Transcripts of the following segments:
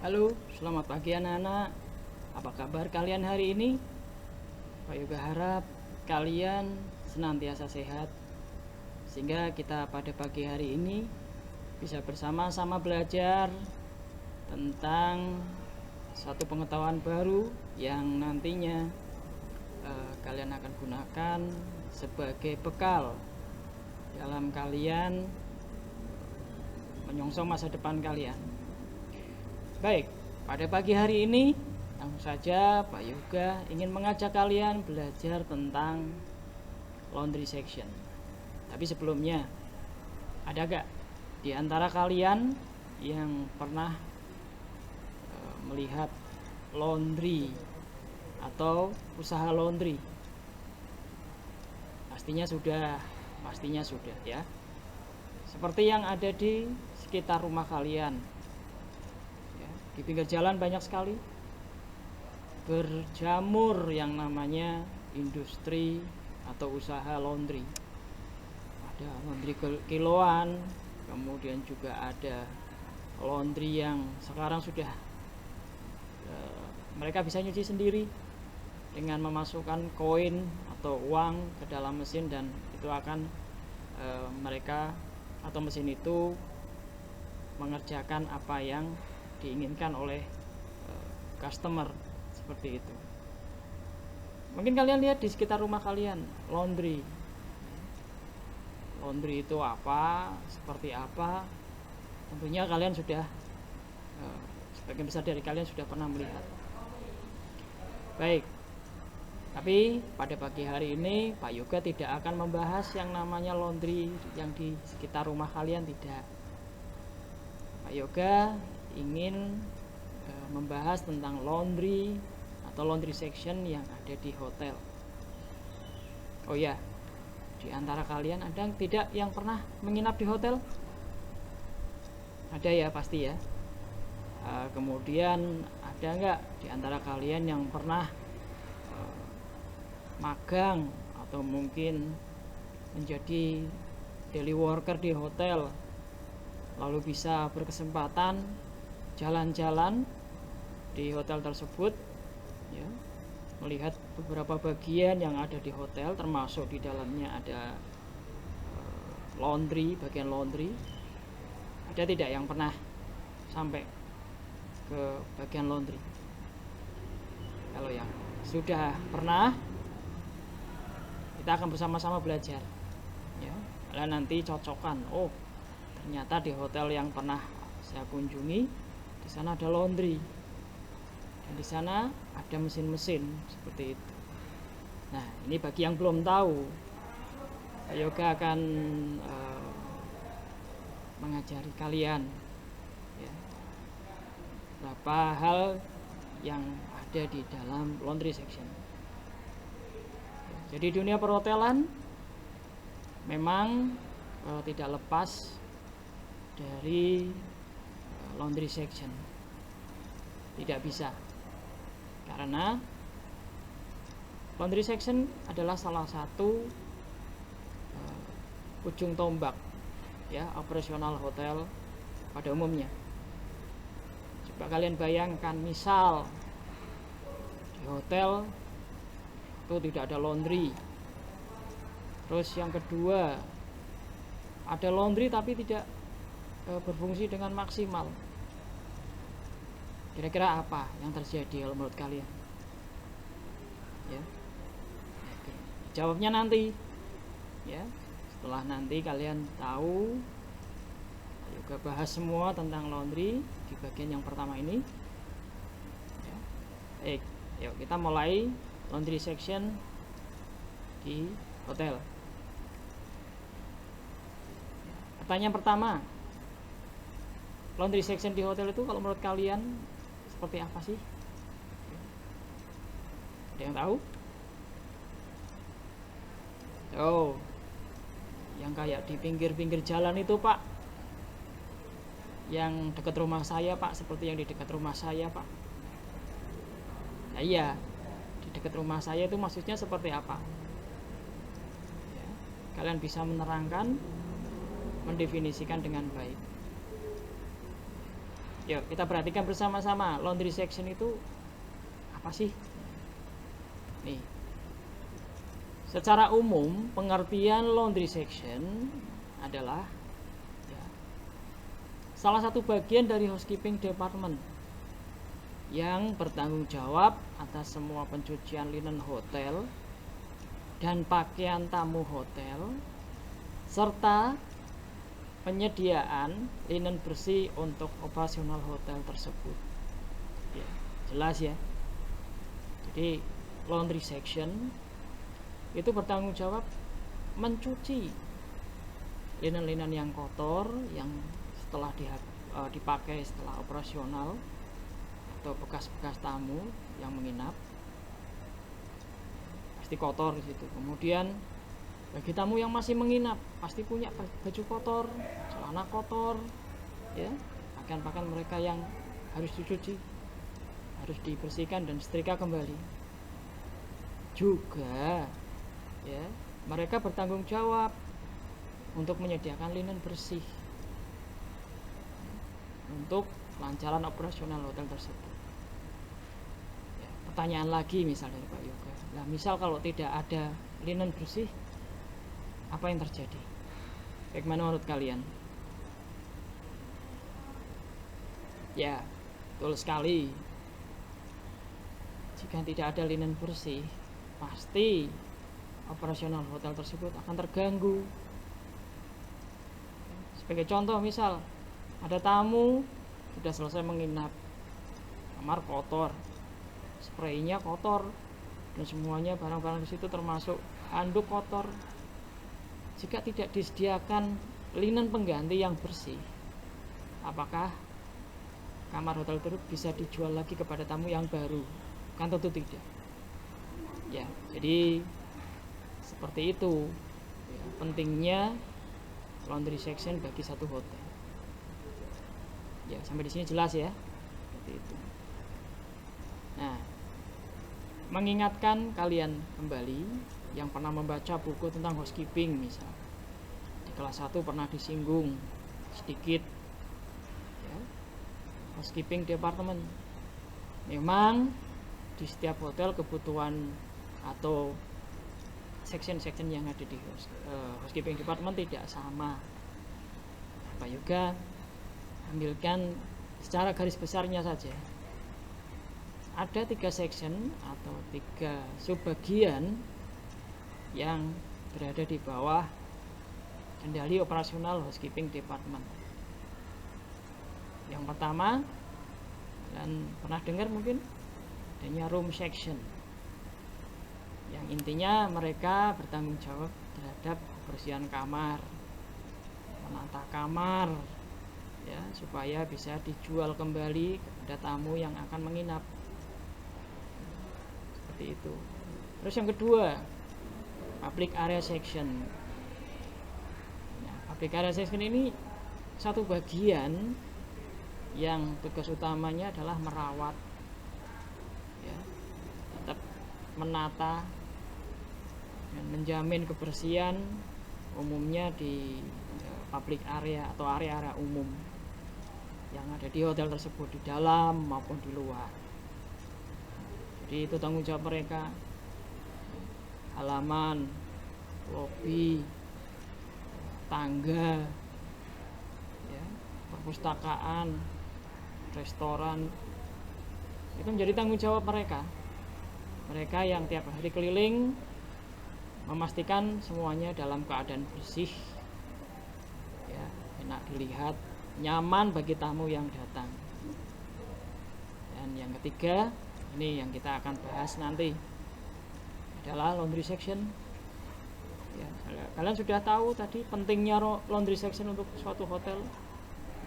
Halo, selamat pagi anak-anak. Apa kabar kalian hari ini? Pak Yoga harap kalian senantiasa sehat, sehingga kita pada pagi hari ini bisa bersama-sama belajar tentang satu pengetahuan baru yang nantinya kalian akan gunakan sebagai bekal dalam kalian menyongsong masa depan kalian. Baik, pada pagi hari ini langsung saja Pak Yoga ingin mengajak kalian belajar tentang laundry section. Tapi sebelumnya, ada gak di antara kalian yang pernah melihat laundry atau usaha laundry? Pastinya sudah ya. Seperti yang ada di sekitar rumah kalian. Di pinggir jalan banyak sekali berjamur yang namanya industri atau usaha laundry. Ada laundry kiloan, kemudian juga ada laundry yang sekarang sudah mereka bisa nyuci sendiri dengan memasukkan koin atau uang ke dalam mesin, dan itu akan mereka atau mesin itu mengerjakan apa yang diinginkan oleh customer, seperti itu. Mungkin kalian lihat di sekitar rumah kalian laundry itu apa, seperti apa. Tentunya kalian sudah sebagian besar dari kalian sudah pernah melihat. Baik, tapi pada pagi hari ini Pak Yoga tidak akan membahas yang namanya laundry yang di sekitar rumah kalian, tidak. Pak Yoga ingin membahas tentang laundry atau laundry section yang ada di hotel. Oh ya, di antara kalian ada tidak yang pernah menginap di hotel? Ada ya, pasti ya. Kemudian ada nggak di antara kalian yang pernah magang atau mungkin menjadi daily worker di hotel, lalu bisa berkesempatan jalan-jalan di hotel tersebut ya, melihat beberapa bagian yang ada di hotel, termasuk di dalamnya ada laundry, bagian laundry. Ada tidak yang pernah sampai ke bagian laundry? Kalau yang sudah pernah, kita akan bersama-sama belajar ya. Kalian nanti cocokkan, oh ternyata di hotel yang pernah saya kunjungi di sana ada laundry, dan di sana ada mesin-mesin seperti itu. Nah, ini bagi yang belum tahu, Yoga akan mengajari kalian ya, beberapa hal yang ada di dalam laundry section. Jadi dunia perhotelan memang tidak lepas dari laundry section, tidak bisa, karena laundry section adalah salah satu ujung tombak ya operasional hotel pada umumnya. Coba kalian bayangkan, misal di hotel itu tidak ada laundry, terus yang kedua ada laundry tapi tidak berfungsi dengan maksimal. Kira-kira apa yang terjadi kalau menurut kalian? Ya. Oke. Jawabnya nanti. Ya. Setelah nanti kalian tahu, juga bahas semua tentang laundry di bagian yang pertama ini. Ya. Baik, yuk kita mulai laundry section di hotel. Pertanyaan pertama, laundry section di hotel itu kalau menurut kalian seperti apa sih? Ada yang tahu? Oh, yang kayak di pinggir-pinggir jalan itu, Pak. Yang dekat rumah saya, Pak, seperti yang di dekat rumah saya, Pak. Nah, iya, di dekat rumah saya itu maksudnya seperti apa? Ya, kalian bisa menerangkan, mendefinisikan dengan baik. Yuk kita perhatikan bersama-sama, laundry section itu apa sih? Nih, secara umum pengertian laundry section adalah ya, salah satu bagian dari housekeeping department yang bertanggung jawab atas semua pencucian linen hotel dan pakaian tamu hotel serta penyediaan linen bersih untuk operasional hotel tersebut. Ya, jelas ya. Jadi laundry section itu bertanggung jawab mencuci linen-linen yang kotor yang setelah dipakai setelah operasional atau bekas-bekas tamu yang menginap, pasti kotor di situ. Kemudian bagi tamu yang masih menginap pasti punya baju kotor, celana kotor, ya, pakaian-pakaian mereka yang harus dicuci, harus dibersihkan dan setrika kembali. Juga, ya, mereka bertanggung jawab untuk menyediakan linen bersih untuk kelancaran operasional hotel tersebut. Ya, pertanyaan lagi misalnya dari Pak Yoga, nah misal kalau tidak ada linen bersih, apa yang terjadi? Bagaimana menurut kalian? Ya, betul sekali. Jika tidak ada linen bersih, pasti operasional hotel tersebut akan terganggu. Sebagai contoh, misal ada tamu sudah selesai menginap, kamar kotor, spraynya kotor, dan semuanya barang-barang di situ termasuk handuk kotor. Jika tidak disediakan linen pengganti yang bersih, apakah kamar hotel tersebut bisa dijual lagi kepada tamu yang baru? Kan tentu tidak. Ya, jadi seperti itu ya, pentingnya laundry section bagi satu hotel. Ya, sampai di sini jelas ya. Seperti itu. Nah, mengingatkan kalian kembali yang pernah membaca buku tentang housekeeping, misal di kelas 1 pernah disinggung sedikit ya, housekeeping department. Memang di setiap hotel kebutuhan atau section-section yang ada di housekeeping department tidak sama. Pak Yoga ambilkan secara garis besarnya saja. Ada 3 section atau 3 subbagian yang berada di bawah kendali operasional housekeeping department. Yang pertama, dan pernah dengar mungkin, adanya room section, yang intinya mereka bertanggung jawab terhadap kebersihan kamar, menata kamar, ya, supaya bisa dijual kembali kepada tamu yang akan menginap. Seperti itu. Terus yang kedua, public area section. Nah, public area section ini satu bagian yang tugas utamanya adalah merawat, ya, tetap menata dan menjamin kebersihan umumnya di public area atau area-area umum yang ada di hotel tersebut, di dalam maupun di luar. Jadi itu tanggung jawab mereka. Halaman, lobi, tangga, ya, perpustakaan, restoran, itu menjadi tanggung jawab mereka. Mereka yang tiap hari keliling memastikan semuanya dalam keadaan bersih, ya, enak dilihat, nyaman bagi tamu yang datang. Dan yang ketiga, ini yang kita akan bahas nanti, adalah laundry section. Ya, kalian sudah tahu tadi pentingnya laundry section untuk suatu hotel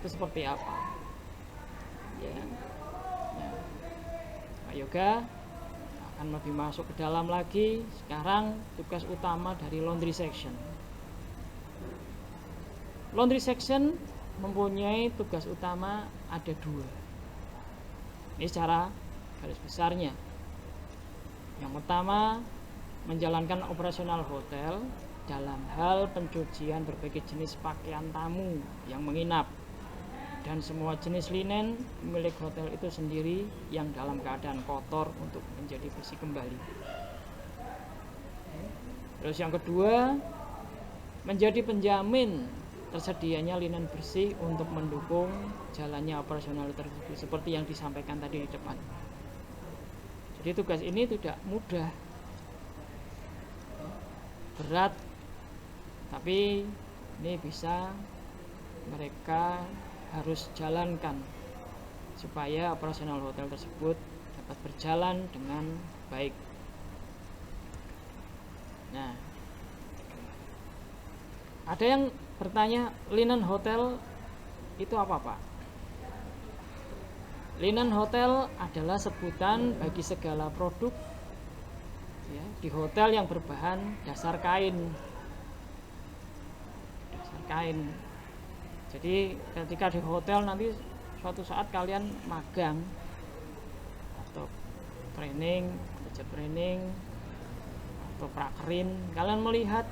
itu seperti apa. Ya. Nah, Pak Yoga akan lebih masuk ke dalam lagi. Sekarang tugas utama dari laundry section. Laundry section mempunyai tugas utama ada 2. Ini secara garis besarnya. Yang pertama, menjalankan operasional hotel dalam hal pencucian berbagai jenis pakaian tamu yang menginap. dan semua jenis linen milik hotel itu sendiri yang dalam keadaan kotor untuk menjadi bersih kembali. Terus yang kedua, menjadi penjamin tersedianya linen bersih untuk mendukung jalannya operasional tersebut seperti yang disampaikan tadi di depan. Jadi tugas ini tidak mudah, berat, tapi ini bisa mereka harus jalankan supaya operasional hotel tersebut dapat berjalan dengan baik. Nah, ada yang bertanya, linen hotel itu apa, Pak? Linen hotel adalah sebutan bagi segala produk ya, di hotel yang berbahan dasar kain. Dasar kain. Jadi ketika di hotel nanti suatu saat kalian magang atau training, kerja training atau prakerin, kalian melihat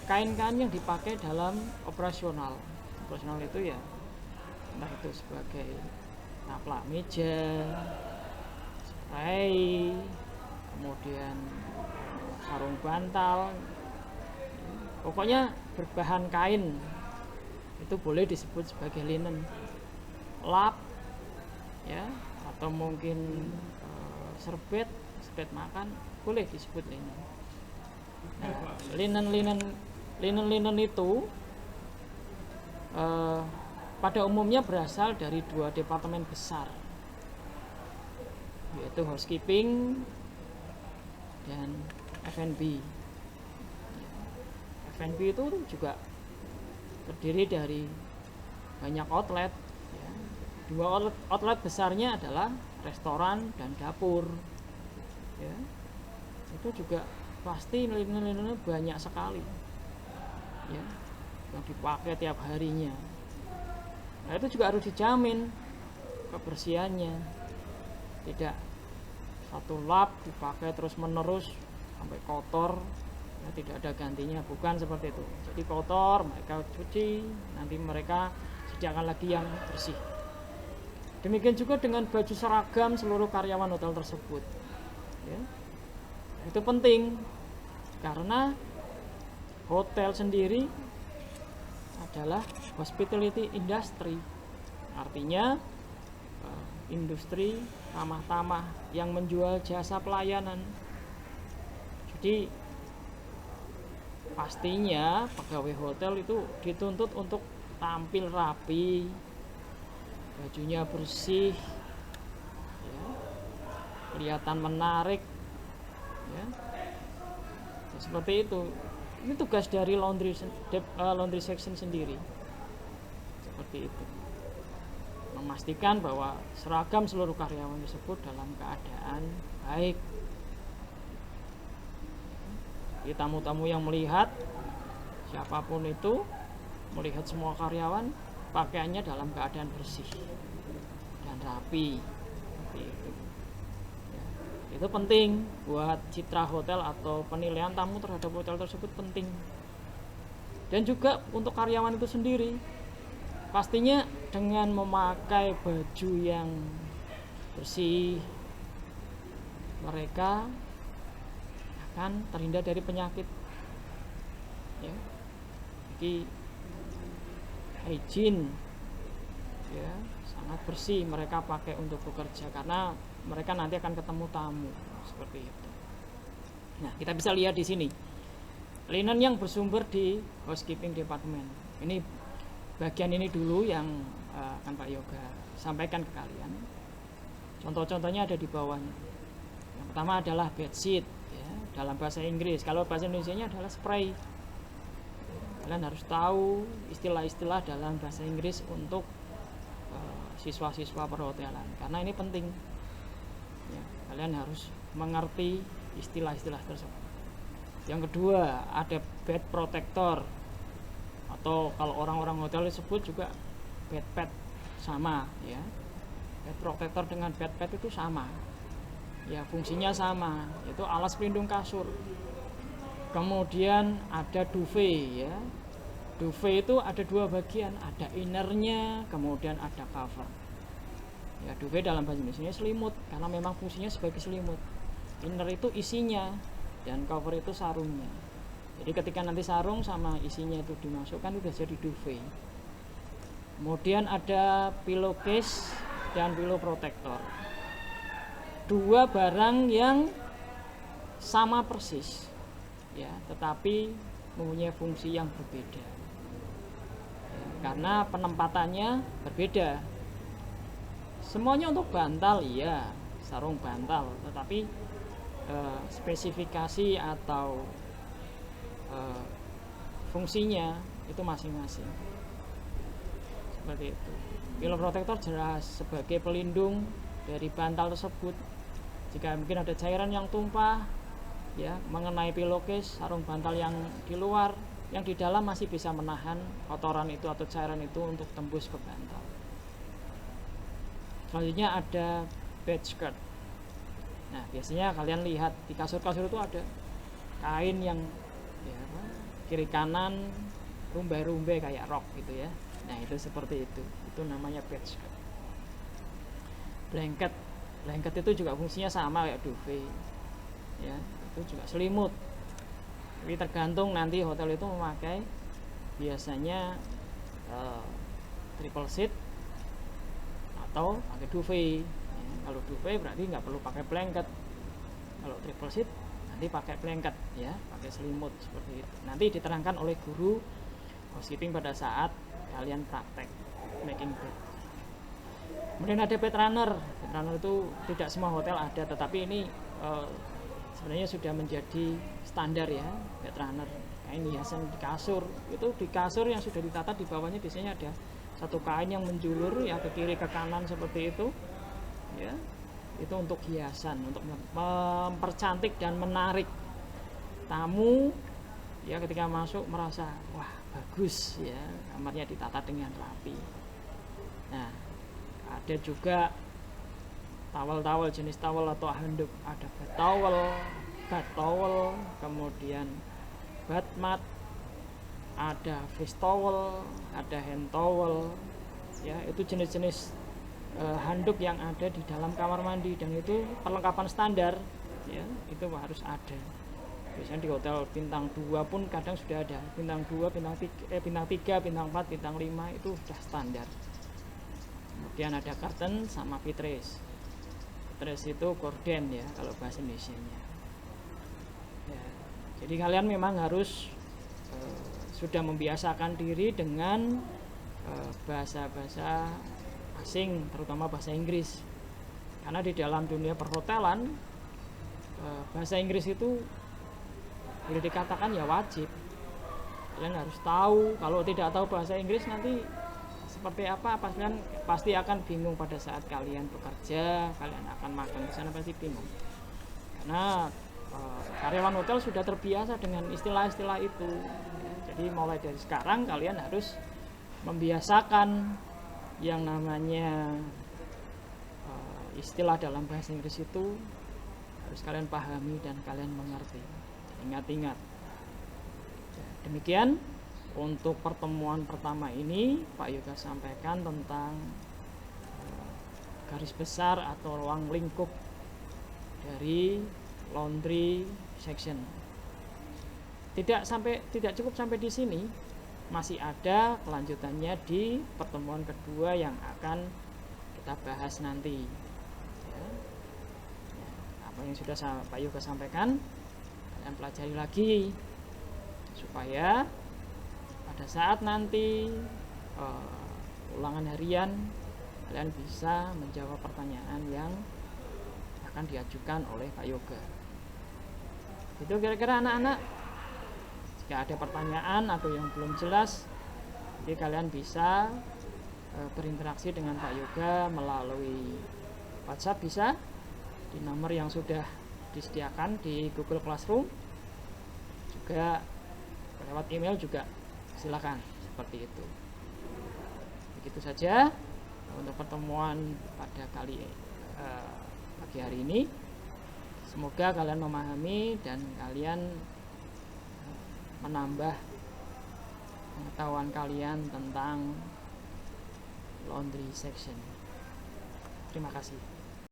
kain-kain yang dipakai dalam operasional. Operasional itu ya entah itu sebagai taplak meja, spray, kemudian sarung bantal, pokoknya berbahan kain itu boleh disebut sebagai linen. Lap ya, atau mungkin serbet makan boleh disebut linen. Nah, linen itu pada umumnya berasal dari dua departemen besar, yaitu housekeeping dan F&B. F&B itu juga terdiri dari banyak outlet ya. Dua outlet besarnya adalah restoran dan dapur ya. Itu juga pasti linen-linennya banyak sekali ya, yang dipakai tiap harinya. Nah, itu juga harus dijamin kebersihannya, tidak satu lap dipakai terus menerus sampai kotor ya, tidak ada gantinya, bukan seperti itu. Jadi kotor mereka cuci, nanti mereka sediakan lagi yang bersih. Demikian juga dengan baju seragam seluruh karyawan hotel tersebut ya. Itu penting karena hotel sendiri adalah hospitality industry, artinya industri tamah-tamah yang menjual jasa pelayanan. Jadi pastinya pegawai hotel itu dituntut untuk tampil rapi, bajunya bersih ya, kelihatan menarik ya. Seperti itu. Ini tugas dari laundry section sendiri. Seperti itu. Memastikan bahwa seragam seluruh karyawan tersebut dalam keadaan baik. Jadi tamu-tamu yang melihat, siapapun itu, melihat semua karyawan pakaiannya dalam keadaan bersih dan rapi. Seperti itu. Itu penting buat citra hotel atau penilaian tamu terhadap hotel tersebut penting. Dan juga untuk karyawan itu sendiri, pastinya dengan memakai baju yang bersih, mereka akan terhindar dari penyakit ya. Jadi hygiene ya, sangat bersih mereka pakai untuk bekerja karena mereka nanti akan ketemu tamu seperti itu. Nah, kita bisa lihat di sini linen yang bersumber di housekeeping department. Ini bagian ini dulu yang akan Pak Yoga sampaikan ke kalian. Contoh-contohnya ada di bawahnya. Yang pertama adalah bedsheet ya, dalam bahasa Inggris. Kalau bahasa Indonesianya adalah spray. Kalian harus tahu istilah-istilah dalam bahasa Inggris untuk siswa-siswa perhotelan karena ini penting. Ya, kalian harus mengerti istilah-istilah tersebut. Yang kedua ada bed protector, atau kalau orang-orang hotel disebut juga bed pad, sama ya. Bed protector dengan bed pad itu sama ya, fungsinya sama, itu alas pelindung kasur. Kemudian ada duvet ya. duvet itu ada dua bagian, ada innernya, kemudian ada cover. Ya, duvet dalam bahasa Indonesia selimut karena memang fungsinya sebagai selimut. Inner itu isinya dan cover itu sarungnya. Jadi ketika nanti sarung sama isinya itu dimasukkan udah jadi duvet. Kemudian ada pillowcase dan pillow protector. Dua barang yang sama persis, ya, tetapi mempunyai fungsi yang berbeda. Ya, karena penempatannya berbeda. Semuanya untuk bantal, iya, sarung bantal, tetapi spesifikasi atau fungsinya itu masing-masing. Seperti itu. Pillow protector jelas sebagai pelindung dari bantal tersebut. Jika mungkin ada cairan yang tumpah, ya, mengenai pillowcase, sarung bantal yang di luar, yang di dalam masih bisa menahan kotoran itu atau cairan itu untuk tembus ke bantal. Selanjutnya ada bed skirt. Nah, biasanya kalian lihat di kasur-kasur itu ada kain yang ya, kiri kanan rumbai-rumbai kayak rok gitu ya. Nah, itu seperti itu. Itu namanya bed skirt. Blanket itu juga fungsinya sama kayak duvet. Ya, itu juga selimut. Tapi tergantung nanti hotel itu memakai biasanya triple sheet atau pakai duvet. Ya, kalau duvet berarti nggak perlu pakai blanket. Kalau triple sheet nanti pakai blanket, ya, pakai selimut seperti itu. Nanti diterangkan oleh guru housekeeping pada saat kalian praktek making bed. Kemudian ada bed runner. Bed runner itu tidak semua hotel ada, tetapi ini sebenarnya sudah menjadi standar ya, bed runner. Kain hiasan di kasur, itu di kasur yang sudah ditata di bawahnya biasanya ada satu kain yang menjulur ya ke kiri ke kanan seperti itu, ya, itu untuk hiasan, untuk mempercantik dan menarik tamu ya ketika masuk merasa wah bagus ya, kamarnya ditata dengan rapi. Nah, ada juga towel jenis towel atau handuk, ada bed towel, kemudian bath mat, ada face towel, ada hand towel, ya, itu jenis-jenis handuk yang ada di dalam kamar mandi dan itu perlengkapan standar, ya, itu harus ada. Biasanya di hotel bintang 2 pun kadang sudah ada, bintang 2, bintang 3, bintang 4, bintang 5 itu sudah standar. Kemudian ada curtain sama fitres. Fitres itu gorden ya kalau bahasa Indonesianya. Ya, jadi kalian memang harus sudah membiasakan diri dengan bahasa-bahasa asing, terutama bahasa Inggris. Karena di dalam dunia perhotelan bahasa Inggris itu boleh dikatakan ya wajib. Kalian harus tahu. Kalau tidak tahu bahasa Inggris nanti seperti apa, kalian pasti akan bingung pada saat kalian bekerja, kalian akan makan di sana pasti bingung. Karena karyawan hotel sudah terbiasa dengan istilah-istilah itu. Jadi mulai dari sekarang kalian harus membiasakan yang namanya istilah dalam bahasa Inggris itu harus kalian pahami dan kalian mengerti. Ingat-ingat. Demikian untuk pertemuan pertama ini Pak Yoga sampaikan tentang garis besar atau ruang lingkup dari laundry section. Tidak cukup sampai di sini, masih ada kelanjutannya di pertemuan kedua yang akan kita bahas nanti. Ya. Apa yang sudah Pak Yoga sampaikan, kalian pelajari lagi supaya pada saat nanti ulangan harian kalian bisa menjawab pertanyaan yang akan diajukan oleh Pak Yoga. Itu kira-kira anak-anak. Jika ada pertanyaan atau yang belum jelas, jadi kalian bisa berinteraksi dengan Pak Yoga melalui WhatsApp, bisa di nomor yang sudah disediakan di Google Classroom, juga lewat email juga silakan, seperti itu. Begitu saja untuk pertemuan pada pagi hari ini. Semoga kalian memahami dan kalian menambah pengetahuan kalian tentang laundry section. Terima kasih.